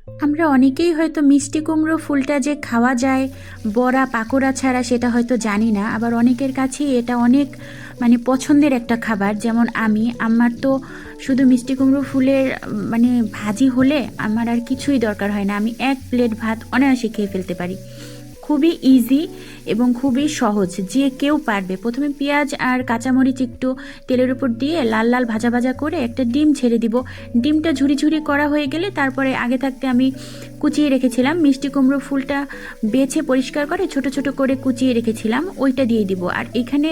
আমরা অনেকেই হয়তো মিষ্টি কুমড়ো ফুলটা যে খাওয়া যায় বড়া পাকোড়া ছাড়া সেটা হয়তো জানি না। আবার অনেকের কাছেই এটা অনেক মানে পছন্দের একটা খাবার। যেমন আমার তো শুধু মিষ্টি কুমড়ো ফুলের মানে ভাজি হলে আমার আর কিছুই দরকার হয় না, আমি এক প্লেট ভাত অনায়াসে খেয়ে ফেলতে পারি। খুবই ইজি এবং খুবই সহজ, যে কেউ পারবে। প্রথমে পেঁয়াজ আর কাঁচামরিচ একটু তেলের উপর দিয়ে লাল লাল ভাজা ভাজা করে একটা ডিম ছেড়ে দিব। ডিমটা ঝুরি ঝুরি করা হয়ে গেলে তারপরে আগে থাকতে আমি কুচিয়ে রেখেছিলাম মিষ্টি কুমড়ো ফুলটা, বেছে পরিষ্কার করে ছোট ছোট করে কুচিয়ে রেখেছিলাম, ওইটা দিয়ে দিব। আর এখানে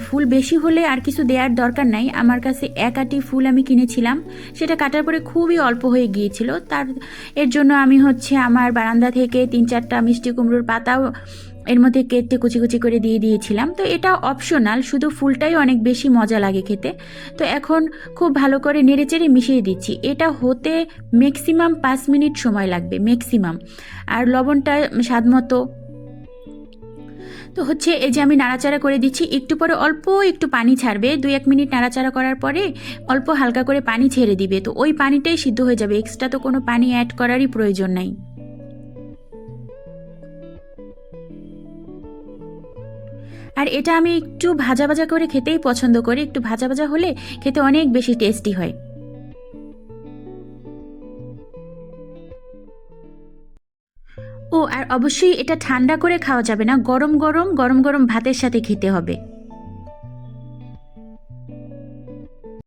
ফুল বেশি হলে আর কিছু দেওয়ার দরকার নাই। আমার কাছে এক আটি ফুল আমি কিনেছিলাম, সেটা কাটার পরে খুবই অল্প হয়ে গিয়েছিল। এর জন্য আমি আমার বারান্দা থেকে 3-4টা মিষ্টি কুমড়োর পাতাও এর মধ্যে কেটে কুচি কুচি করে দিয়ে দিয়েছিলাম। তো এটা অপশনাল, শুধু ফুলটাই অনেক বেশি মজা লাগে খেতে। তো এখন খুব ভালো করে নেড়েচেড়ে মিশিয়ে দিচ্ছি। এটা হতে ম্যাক্সিমাম 5 মিনিট সময় লাগবে ম্যাক্সিমাম। আর লবণটা স্বাদ মতো। তো এই যে আমি নাড়াচাড়া করে দিচ্ছি, একটু পরে অল্প একটু পানি ছাড়বে, 2-1 মিনিট নাড়াচাড়া করার পরে অল্প হালকা করে পানি ছেড়ে দিবে। তো ওই পানিটাই সিদ্ধ হয়ে যাবে, এক্সট্রা তো কোনো পানি অ্যাড করারই প্রয়োজন নাই। আর এটা আমি একটু ভাজা ভাজা করে খেতেই পছন্দ করি, একটু ভাজা ভাজা হলে খেতে অনেক বেশি টেস্টি হয়। ও আর অবশ্যই এটা ঠান্ডা করে খাওয়া যাবে না, গরম গরম গরম গরম ভাতের সাথে খেতে হবে।